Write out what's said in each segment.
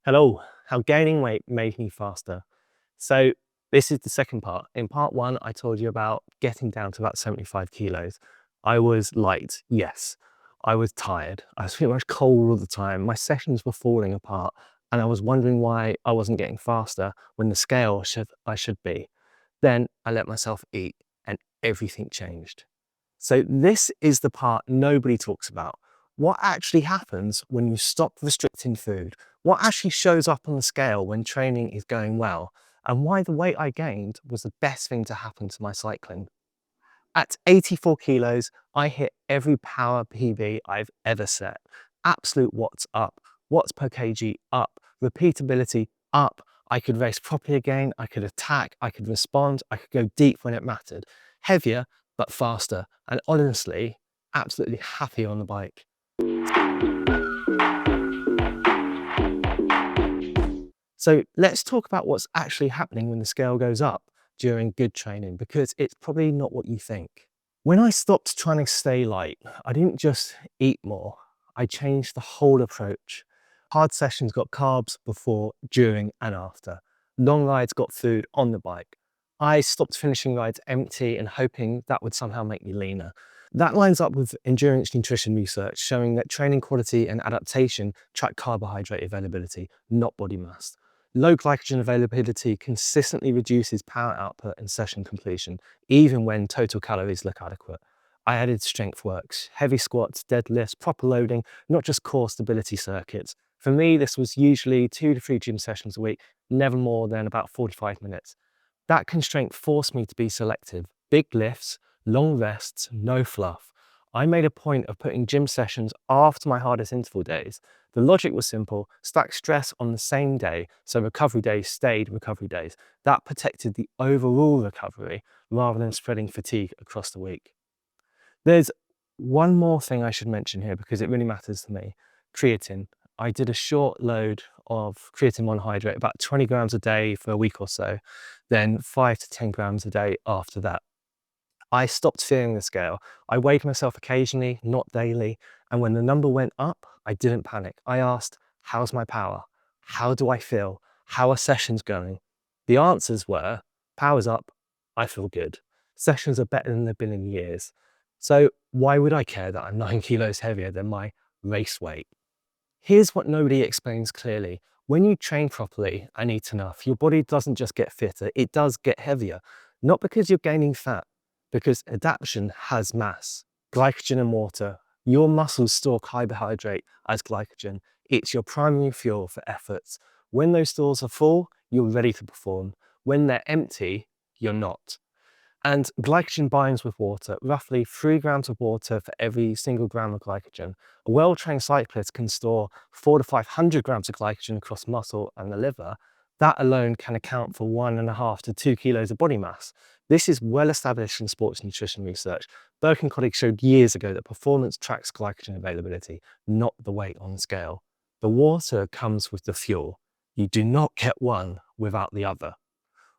Hello, how gaining weight made me faster. So this is the second part. In part one, I told you about getting down to about 75 kilos. I was light, yes. I was tired. I was pretty much cold all the time. My sessions were falling apart and I was wondering why I wasn't getting faster when the scale I should be. Then I let myself eat and everything changed. So this is the part nobody talks about. What actually happens when you stop restricting food? What actually shows up on the scale when training is going well? And why the weight I gained was the best thing to happen to my cycling. At 84 kilos, I hit every power PB I've ever set. Absolute watts up, watts per kg up, repeatability up. I could race properly again, I could attack, I could respond, I could go deep when it mattered. Heavier, but faster. And honestly, absolutely happy on the bike. So let's talk about what's actually happening when the scale goes up during good training, because it's probably not what you think. When I stopped trying to stay light, I didn't just eat more, I changed the whole approach. Hard sessions got carbs before, during and after. Long rides got food on the bike. I stopped finishing rides empty and hoping that would somehow make me leaner. That lines up with endurance nutrition research showing that training quality and adaptation track carbohydrate availability, not body mass. Low glycogen availability consistently reduces power output and session completion, even when total calories look adequate. I added strength works, heavy squats, deadlifts, proper loading, not just core stability circuits. For me, this was usually 2 to 3 gym sessions a week, never more than about 45 minutes. That constraint forced me to be selective. Big lifts, long rests, no fluff. I made a point of putting gym sessions after my hardest interval days. The logic was simple: stack stress on the same day, so recovery days stayed recovery days. That protected the overall recovery rather than spreading fatigue across the week. There's one more thing I should mention here because it really matters to me: creatine. I did a short load of creatine monohydrate, about 20 grams a day for a week or so, then 5 to 10 grams a day after that. I stopped fearing the scale. I weighed myself occasionally, not daily, and when the number went up, I didn't panic. I asked, how's my power? How do I feel? How are sessions going? The answers were, power's up, I feel good. Sessions are better than they've been in years. So why would I care that I'm 9 kilos heavier than my race weight? Here's what nobody explains clearly. When you train properly and eat enough, your body doesn't just get fitter, it does get heavier. Not because you're gaining fat, because adaptation has mass. Glycogen and water. Your muscles store carbohydrate as glycogen. It's your primary fuel for efforts. When those stores are full, you're ready to perform. When they're empty, you're not. And glycogen binds with water, roughly 3 grams of water for every single gram of glycogen. A well-trained cyclist can store 4 to 500 grams of glycogen across muscle and the liver. That alone can account for 1.5 to 2 kilos of body mass. This is well established in sports nutrition research. Burke and colleagues showed years ago that performance tracks glycogen availability, not the weight on the scale. The water comes with the fuel. You do not get one without the other.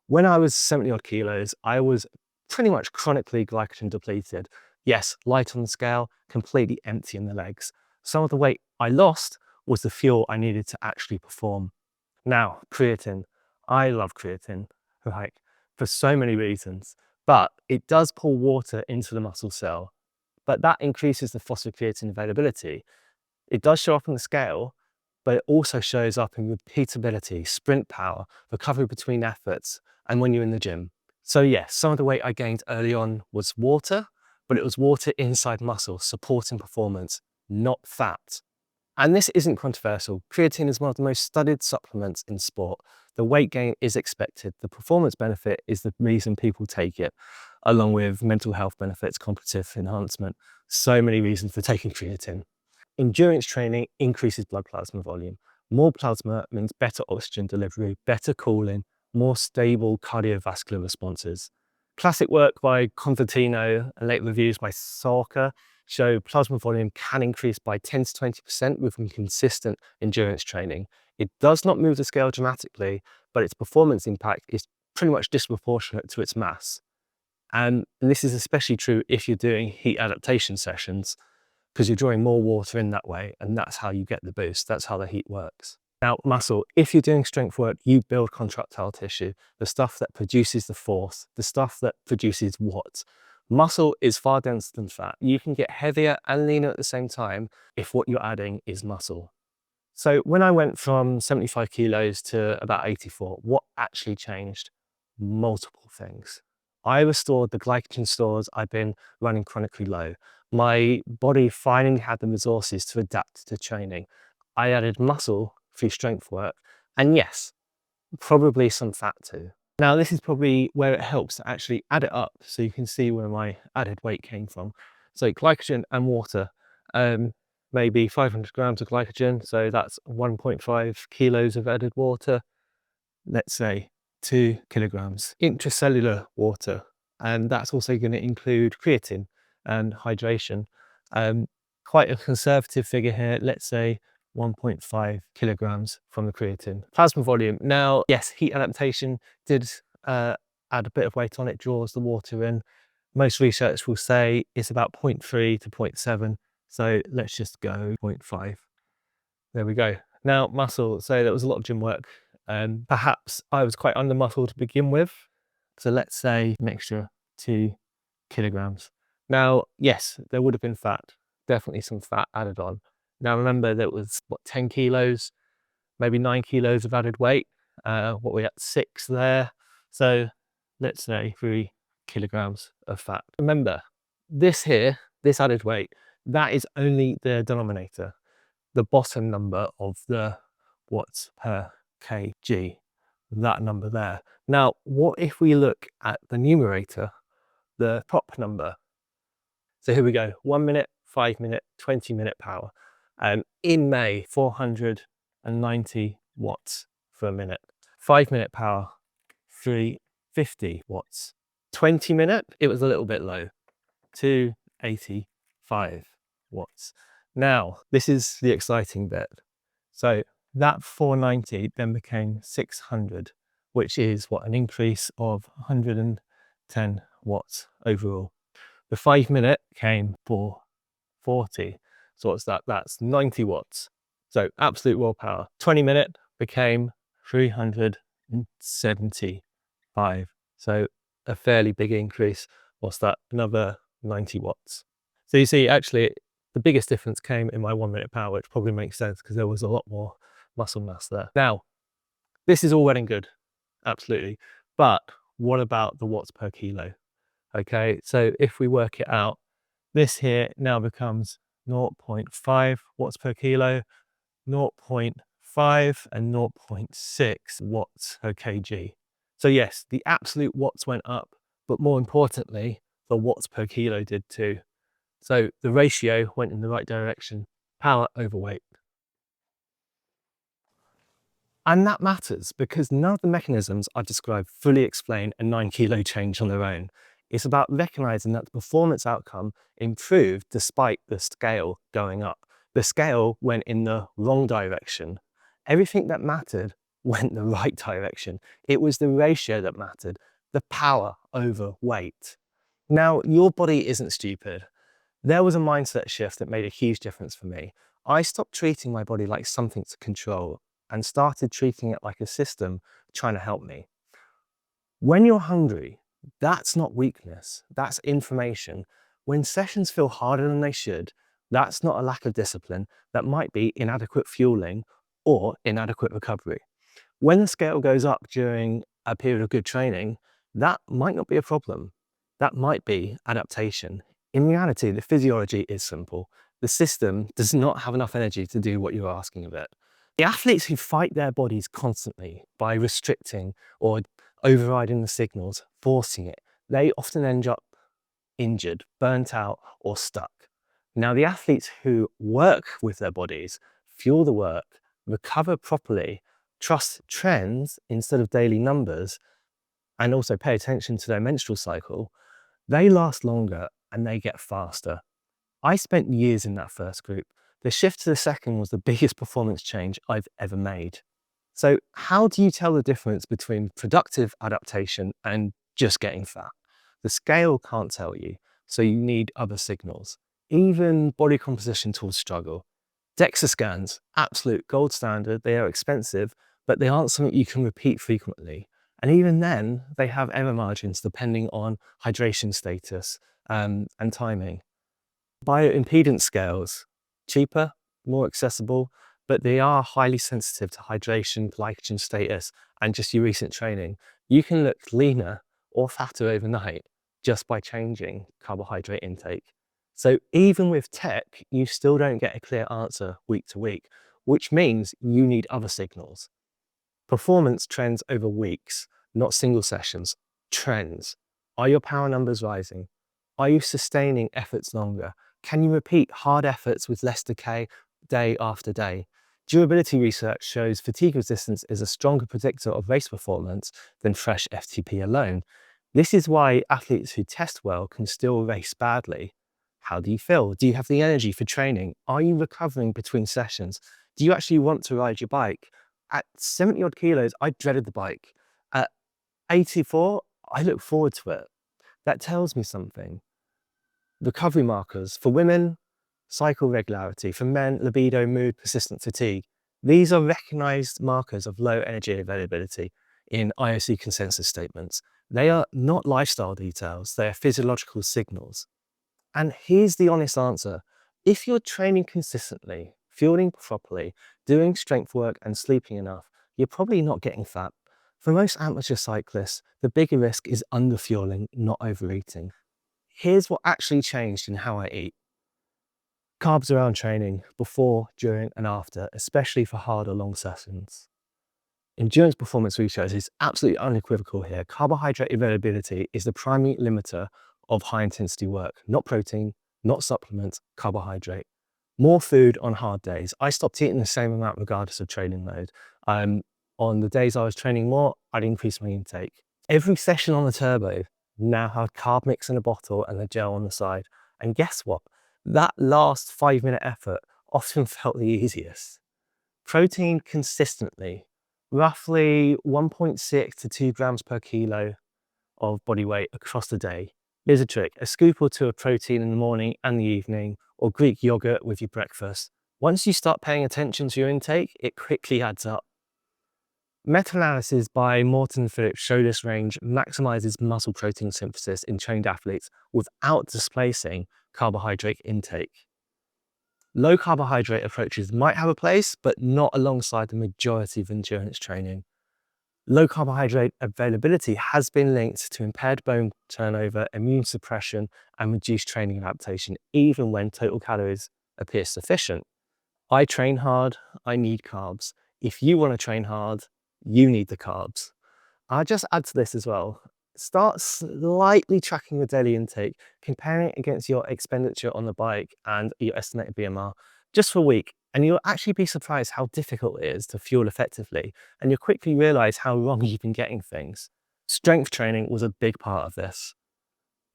When I was 70 odd kilos, I was pretty much chronically glycogen depleted. Yes, light on the scale, completely empty in the legs. Some of the weight I lost was the fuel I needed to actually perform. Now, creatine. I love creatine, like, for so many reasons, but it does pull water into the muscle cell, but that increases the phosphocreatine availability. It does show up on the scale, but it also shows up in repeatability, sprint power, recovery between efforts, and when you're in the gym. So yes, some of the weight I gained early on was water, but it was water inside muscle, supporting performance, not fat. And this isn't controversial. Creatine is one of the most studied supplements in sport. The weight gain is expected. The performance benefit is the reason people take it, along with mental health benefits, cognitive enhancement, so many reasons for taking creatine. Endurance training increases blood plasma volume. More plasma means better oxygen delivery, better cooling, more stable cardiovascular responses. Classic work by Convertino and late reviews by Salker show plasma volume can increase by 10 to 20% with consistent endurance training. It does not move the scale dramatically, but its performance impact is pretty much disproportionate to its mass. And this is especially true if you're doing heat adaptation sessions, because you're drawing more water in that way, and that's how you get the boost. That's how the heat works. Now, muscle, if you're doing strength work, you build contractile tissue, the stuff that produces the force, the stuff that produces watts. Muscle is far denser than fat. You can get heavier and leaner at the same time if what you're adding is muscle. So when I went from 75 kilos to about 84, what actually changed? Multiple things. I restored the glycogen stores I've been running chronically low. My body finally had the resources to adapt to training. I added muscle through strength work, and yes, probably some fat too. Now this is probably where it helps to actually add it up so you can see where my added weight came from. So glycogen and water, maybe 500 grams of glycogen, so that's 1.5 kilos of added water, let's say 2 kilograms. Intracellular water, and that's also going to include creatine and hydration. Quite a conservative figure here, let's say 1.5 kilograms from the creatine. Plasma volume. Now, yes, heat adaptation did add a bit of weight on it, draws the water in. Most research will say it's about 0.3 to 0.7. So let's just go 0.5. There we go. Now, muscle. So there was a lot of gym work. Perhaps I was quite under muscle to begin with. So let's say an extra 2 kilograms. Now, yes, there would have been fat, definitely some fat added on. Now remember that was what, 10 kilos, maybe 9 kilos of added weight. What we at 6 there. So let's say 3 kilograms of fat. Remember, this here, this added weight, that is only the denominator, the bottom number of the watts per kg, that number there. Now, what if we look at the numerator, the top number? So here we go, 1 minute, 5 minute, 20-minute power. In May, 490 watts for a minute. 5-minute power, 350 watts. 20-minute, it was a little bit low, 285 watts. Now, this is the exciting bit. So that 490 then became 600, which is what, an increase of 110 watts overall. The 5-minute came 440. So what's that? That's 90 watts. So absolute raw power. 20-minute became 375. So a fairly big increase. What's that? Another 90 watts. So you see, actually, the biggest difference came in my 1-minute power, which probably makes sense because there was a lot more muscle mass there. Now, this is all well and good, absolutely. But what about the watts per kilo? Okay, so if we work it out, this here now becomes 0.5 watts per kilo, 0.5 and 0.6 watts per kg. So yes, the absolute watts went up, but more importantly, the watts per kilo did too. So the ratio went in the right direction, power over weight. And that matters because none of the mechanisms I've described fully explain a 9-kilo change on their own. It's about recognizing that the performance outcome improved despite the scale going up. The scale went in the wrong direction. Everything that mattered went the right direction. It was the ratio that mattered, the power over weight. Now, your body isn't stupid. There was a mindset shift that made a huge difference for me. I stopped treating my body like something to control and started treating it like a system trying to help me. When you're hungry, that's not weakness, that's information. When sessions feel harder than they should, that's not a lack of discipline, that might be inadequate fueling or inadequate recovery. When the scale goes up during a period of good training, that might not be a problem. That might be adaptation. In reality, the physiology is simple. The system does not have enough energy to do what you're asking of it. The athletes who fight their bodies constantly by restricting or overriding the signals, forcing it, they often end up injured, burnt out, or stuck. Now, the athletes who work with their bodies, fuel the work, recover properly, trust trends instead of daily numbers, and also pay attention to their menstrual cycle, they last longer and they get faster. I spent years in that first group. The shift to the second was the biggest performance change I've ever made. So how do you tell the difference between productive adaptation and just getting fat? The scale can't tell you, so you need other signals. Even body composition tools struggle. DEXA scans, absolute gold standard. They are expensive, but they aren't something you can repeat frequently. And even then, they have error margins depending on hydration status and timing. Bioimpedance scales, cheaper, more accessible, but they are highly sensitive to hydration, glycogen status, and just your recent training. You can look leaner or fatter overnight just by changing carbohydrate intake. So even with tech, you still don't get a clear answer week to week, which means you need other signals. Performance trends over weeks, not single sessions. Trends. Are your power numbers rising? Are you sustaining efforts longer? Can you repeat hard efforts with less decay day after day? Durability research shows fatigue resistance is a stronger predictor of race performance than fresh FTP alone. This is why athletes who test well can still race badly. How do you feel? Do you have the energy for training? Are you recovering between sessions? Do you actually want to ride your bike? At 70 odd kilos, I dreaded the bike. At 84, I look forward to it. That tells me something. Recovery markers for women, cycle regularity, for men, libido, mood, persistent fatigue. These are recognized markers of low energy availability in IOC consensus statements. They are not lifestyle details, they are physiological signals. And here's the honest answer. If you're training consistently, fueling properly, doing strength work and sleeping enough, you're probably not getting fat. For most amateur cyclists, the bigger risk is underfueling, not overeating. Here's what actually changed in how I eat. Carbs around training, before, during and after, especially for hard or long sessions. Endurance performance research is absolutely unequivocal here. Carbohydrate availability is the primary limiter of high intensity work, not protein, not supplements, carbohydrate. More food on hard days. I stopped eating the same amount regardless of training load. On the days I was training more, I'd increase my intake. Every session on the turbo now had carb mix in a bottle and a gel on the side. And guess what? That last 5-minute effort often felt the easiest. Protein consistently, roughly 1.6 to 2 grams per kilo of body weight across the day. Here's a trick: a scoop or two of protein in the morning and the evening, or Greek yogurt with your breakfast. Once you start paying attention to your intake, it quickly adds up. Meta-analysis by Morton and Phillips show this range maximizes muscle protein synthesis in trained athletes without displacing carbohydrate intake. Low carbohydrate approaches might have a place, but not alongside the majority of endurance training. Low carbohydrate availability has been linked to impaired bone turnover, immune suppression, and reduced training adaptation, even when total calories appear sufficient. I train hard, I need carbs. If you want to train hard, you need the carbs. I'll just add to this as well. Start slightly tracking your daily intake, comparing it against your expenditure on the bike and your estimated BMR just for a week. And you'll actually be surprised how difficult it is to fuel effectively. And you'll quickly realize how wrong you've been getting things. Strength training was a big part of this.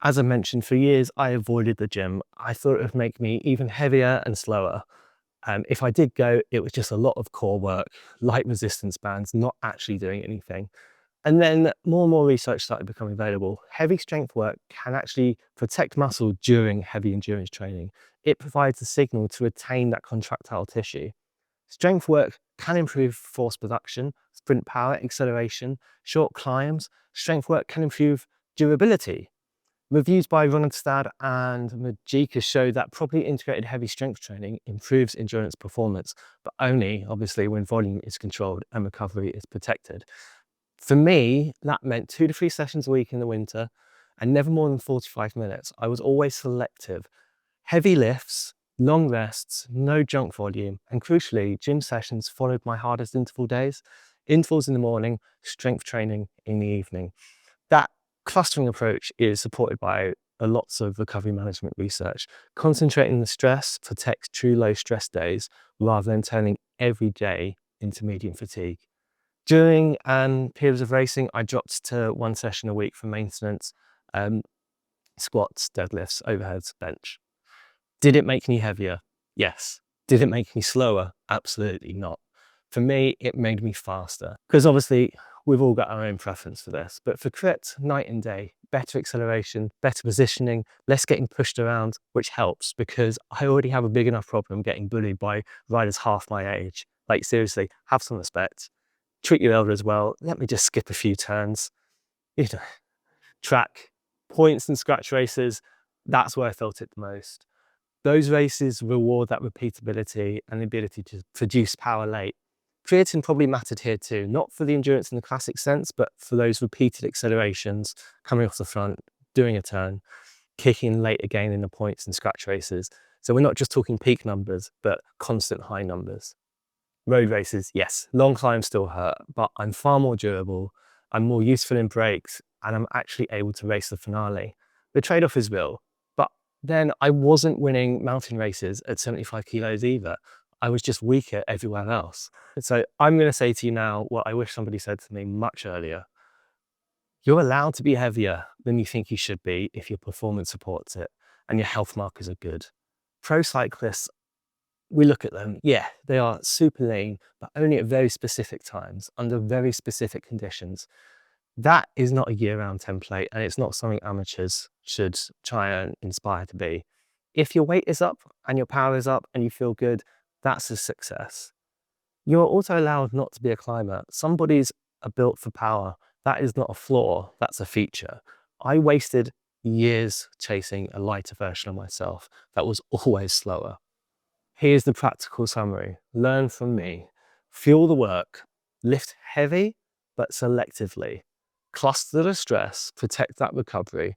As I mentioned, for years, I avoided the gym. I thought it would make me even heavier and slower. If I did go, it was just a lot of core work, light resistance bands, not actually doing anything. And then more and more research started becoming available. Heavy strength work can actually protect muscle during heavy endurance training. It provides a signal to retain that contractile tissue. Strength work can improve force production, sprint power, acceleration, short climbs. Strength work can improve durability. Reviews by Ronstad and Majika show that properly integrated heavy strength training improves endurance performance, but only obviously when volume is controlled and recovery is protected. For me, that meant 2 to 3 sessions a week in the winter and never more than 45 minutes. I was always selective. Heavy lifts, long rests, no junk volume, and crucially, gym sessions followed my hardest interval days. Intervals in the morning, strength training in the evening. That clustering approach is supported by lots of recovery management research. Concentrating the stress protects true low stress days rather than turning every day into medium fatigue. During periods of racing, I dropped to 1 session a week for maintenance, squats, deadlifts, overheads, bench. Did it make me heavier? Yes. Did it make me slower? Absolutely not. For me, it made me faster. Because obviously, we've all got our own preference for this, but for crit, night and day, better acceleration, better positioning, less getting pushed around, which helps because I already have a big enough problem getting bullied by riders half my age. Like seriously, have some respect, treat your elders well, let me just skip a few turns, you know, track, points and scratch races, that's where I felt it the most. Those races reward that repeatability and the ability to produce power late. Creatine probably mattered here too, not for the endurance in the classic sense, but for those repeated accelerations, coming off the front, doing a turn, kicking late again in the points and scratch races. So we're not just talking peak numbers, but constant high numbers. Road races, yes, long climbs still hurt, but I'm far more durable, I'm more useful in breaks, and I'm actually able to race the finale. The trade-off is real, but then I wasn't winning mountain races at 75 kilos either. I was just weaker everywhere else. So I'm going to say to you now what I wish somebody said to me much earlier. You're allowed to be heavier than you think you should be if your performance supports it and your health markers are good. Pro cyclists, we look at them, yeah, they are super lean, but only at very specific times, under very specific conditions. That is not a year-round template, and it's not something amateurs should try and inspire to be. If your weight is up and your power is up and you feel good, that's a success. You're also allowed not to be a climber. Some bodies are built for power. That is not a flaw, that's a feature. I wasted years chasing a lighter version of myself that was always slower. Here's the practical summary. Learn from me. Fuel the work. Lift heavy, but selectively. Cluster the stress. Protect that recovery.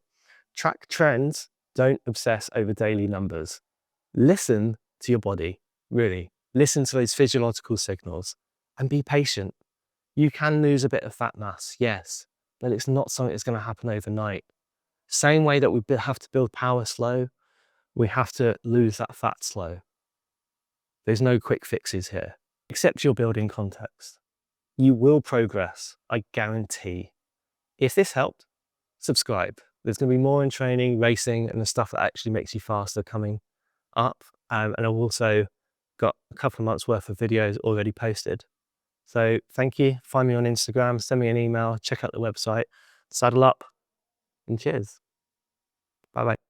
Track trends. Don't obsess over daily numbers. Listen to your body, really. Listen to those physiological signals and be patient. You can lose a bit of fat mass, yes, but it's not something that's going to happen overnight. Same way that we have to build power slow, we have to lose that fat slow. There's no quick fixes here. Accept your building context. You will progress, I guarantee. If this helped, subscribe. There's going to be more in training, racing, and the stuff that actually makes you faster coming up. And I've also got a couple of months worth of videos already posted. So thank you. Find me on Instagram, send me an email, check out the website, saddle up, and cheers. Bye-bye.